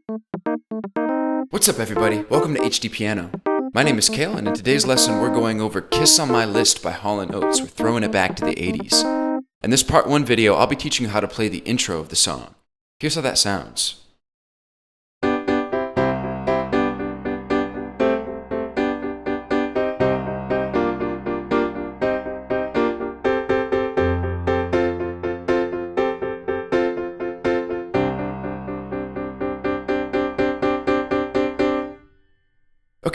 What's up everybody, welcome to HDpiano. My name is Kale, and in today's lesson we're going over Kiss on My List by Hall Oates. We're throwing it back to the 80s. In this part 1 video, I'll be teaching you how to play the intro of the song. Here's how that sounds.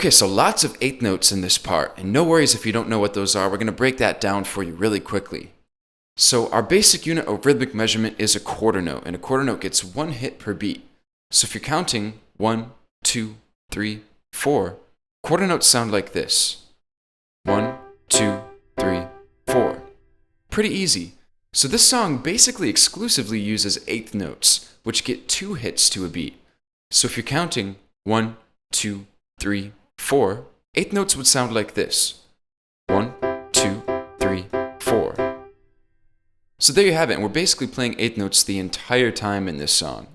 Okay, so lots of eighth notes in this part, and no worries if you don't know what those are. We're going to break that down for you really quickly. So our basic unit of rhythmic measurement is a quarter note, and a quarter note gets 1 hit per beat. So if you're counting 1, 2, 3, 4, quarter notes sound like this. 1, 2, 3, 4. Pretty easy. So this song basically exclusively uses eighth notes, which get 2 hits to a beat. So if you're counting 1, 2, 3, 4, eighth notes would sound like this. 1, 2, 3, 4. So there you have it, and we're basically playing eighth notes the entire time in this song.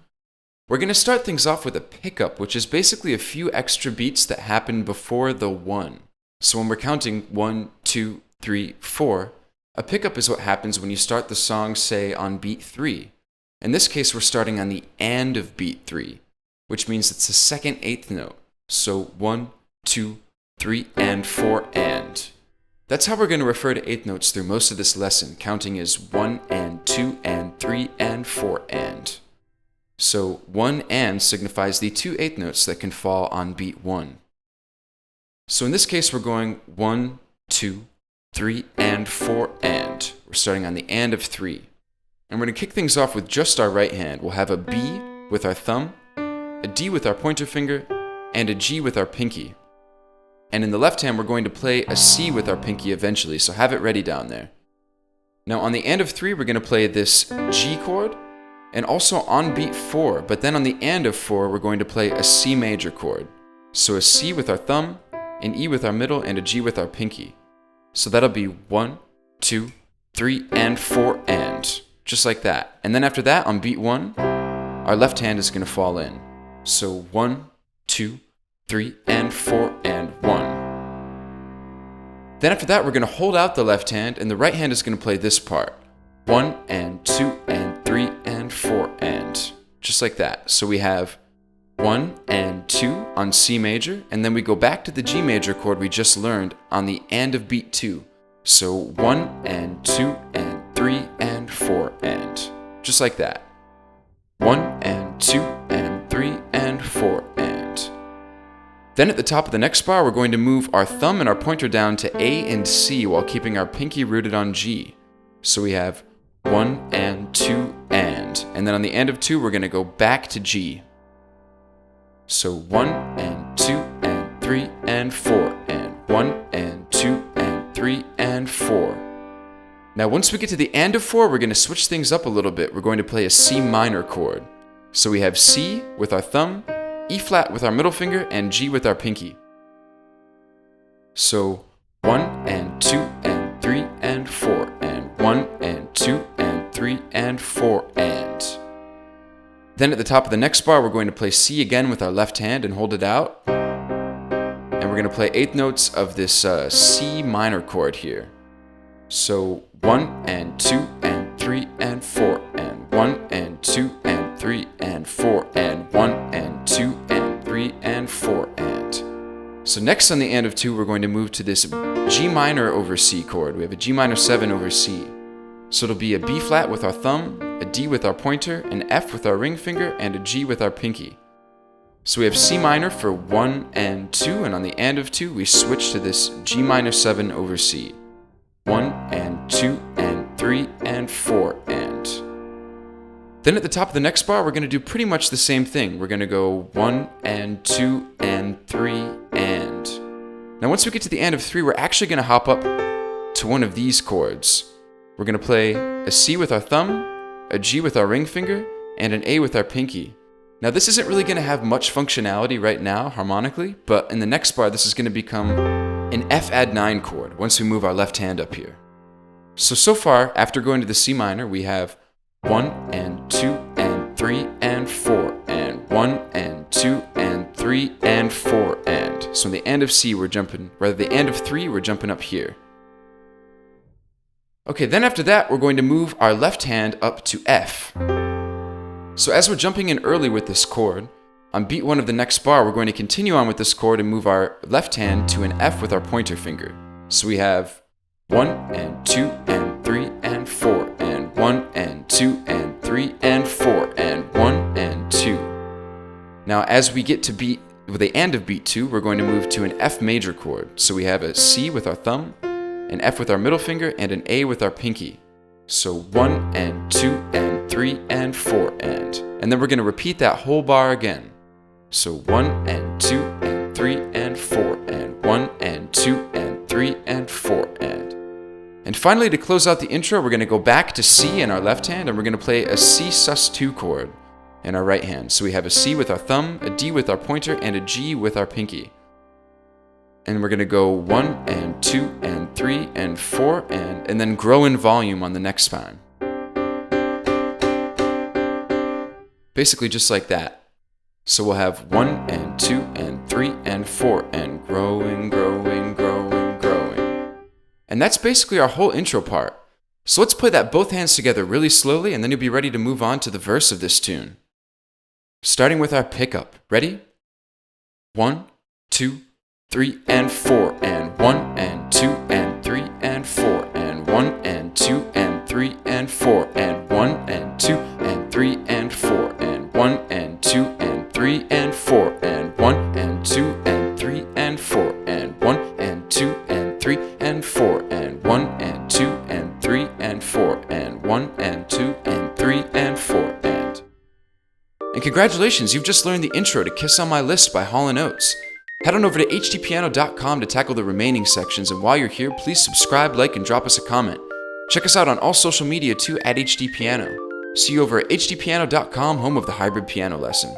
We're going to start things off with a pickup, which is basically a few extra beats that happen before the 1. So when we're counting 1, 2, 3, 4, a pickup is what happens when you start the song, say, on beat 3. In this case, we're starting on the and of beat 3, which means it's the second eighth note. So 1, 2, 3, and 4, and. That's how we're going to refer to eighth notes through most of this lesson, counting as 1 and 2 and 3 and 4 and. So 1 and signifies the 2 eighth notes that can fall on beat 1. So in this case, we're going 1, 2, 3, and 4, and. We're starting on the and of 3. And we're going to kick things off with just our right hand. We'll have a B with our thumb, a D with our pointer finger, and a G with our pinky. And in the left hand, we're going to play a C with our pinky eventually, so have it ready down there. Now on the and of 3, we're going to play this G chord, and also on beat 4, but then on the and of 4, we're going to play a C major chord. So a C with our thumb, an E with our middle, and a G with our pinky. So that'll be 1, 2, 3, and 4, and. Just like that. And then after that, on beat 1, our left hand is going to fall in. So 1, 2, 3, and 4, and 1. Then after that, we're going to hold out the left hand, and the right hand is going to play this part. 1, and 2, and 3, and 4, and. Just like that. So we have 1 and 2 on C major, and then we go back to the G major chord we just learned on the and of beat 2. So 1 and 2 and 3 and 4, and. Just like that. 1 and 2 and 3 and 4, and. Then at the top of the next bar, we're going to move our thumb and our pointer down to A and C while keeping our pinky rooted on G. So we have 1 and 2 and then on the end of 2, we're going to go back to G. So 1 and 2 and 3 and 4, and 1 and 2 and 3 and 4. Now once we get to the and of 4, we're going to switch things up a little bit. We're going to play a C minor chord. So we have C with our thumb, E flat with our middle finger, and G with our pinky. So 1 and 2 and 3 and 4, and 1 and 2 and 3 and 4, and. Then at the top of the next bar, we're going to play C again with our left hand and hold it out. And we're going to play eighth notes of this C minor chord here. So 1 and 2 and 3 and 4, and 1 and 2 and 3 and 4, and 1 and 2 and 3 and 4, and. So next on the and of 2, we're going to move to this G minor over C chord. We have a G minor 7 over C. So it'll be a B flat with our thumb, a D with our pointer, an F with our ring finger, and a G with our pinky. So we have C minor for 1 and 2, and on the and of 2, we switch to this G minor 7 over C. 1 and 2 and 3 and 4, and. Then at the top of the next bar, we're going to do pretty much the same thing. We're going to go 1 and 2 and 3 and. Now once we get to the and of 3, we're actually going to hop up to one of these chords. We're going to play a C with our thumb, a G with our ring finger, and an A with our pinky. Now this isn't really going to have much functionality right now harmonically, but in the next bar this is going to become an F add 9 chord once we move our left hand up here. So far, after going to the C minor, we have 1 and 2 and 3 and 4, and 1 and So in the and of C, we're jumping, rather the and of 3, we're jumping up here. Okay, then after that, we're going to move our left hand up to F. So as we're jumping in early with this chord, on beat 1 of the next bar, we're going to continue on with this chord and move our left hand to an F with our pointer finger. So we have 1 and 2 and 3 and 4 and 1 and 2 and 3 and 4 and 1 and 2. Now as we get to beat, with the and of beat 2, we're going to move to an F major chord. So we have a C with our thumb, an F with our middle finger, and an A with our pinky. So 1 and 2 and 3 and 4 and then we're going to repeat that whole bar again. So 1 and 2 and 3 and 4 and 1 and 2 and 3 and 4 and finally, to close out the intro, we're going to go back to C in our left hand and we're going to play a C sus2 chord in our right hand. So we have a C with our thumb, a D with our pointer, and a G with our pinky. And we're going to go 1 and 2 and 3 and 4 and then grow in volume on the next time. Basically just like that. So we'll have 1 and 2 and 3 and 4 and growing, growing, growing, growing. And that's basically our whole intro part. So let's play that both hands together really slowly and then you'll be ready to move on to the verse of this tune. Starting with our pickup. Ready? 1, 2, 3 and 4 and 1 and 2 and 3 and 4 and 1 and 2 and 3 and 4 and 1 and 2 and 3 and 4 and 1 and 2 and 3 and 4 and 1 and 2 and 3 and 4 and 1 and 2 and 3 and 4 and 1 and 2 and 3 and 4 and 1 and 2 and 3 and 4 and congratulations, you've just learned the intro to Kiss on My List by Hall Oates. Head on over to HDpiano.com to tackle the remaining sections, and while you're here, please subscribe, like, and drop us a comment. Check us out on all social media too at HDpiano. See you over at HDpiano.com, home of the hybrid piano lesson.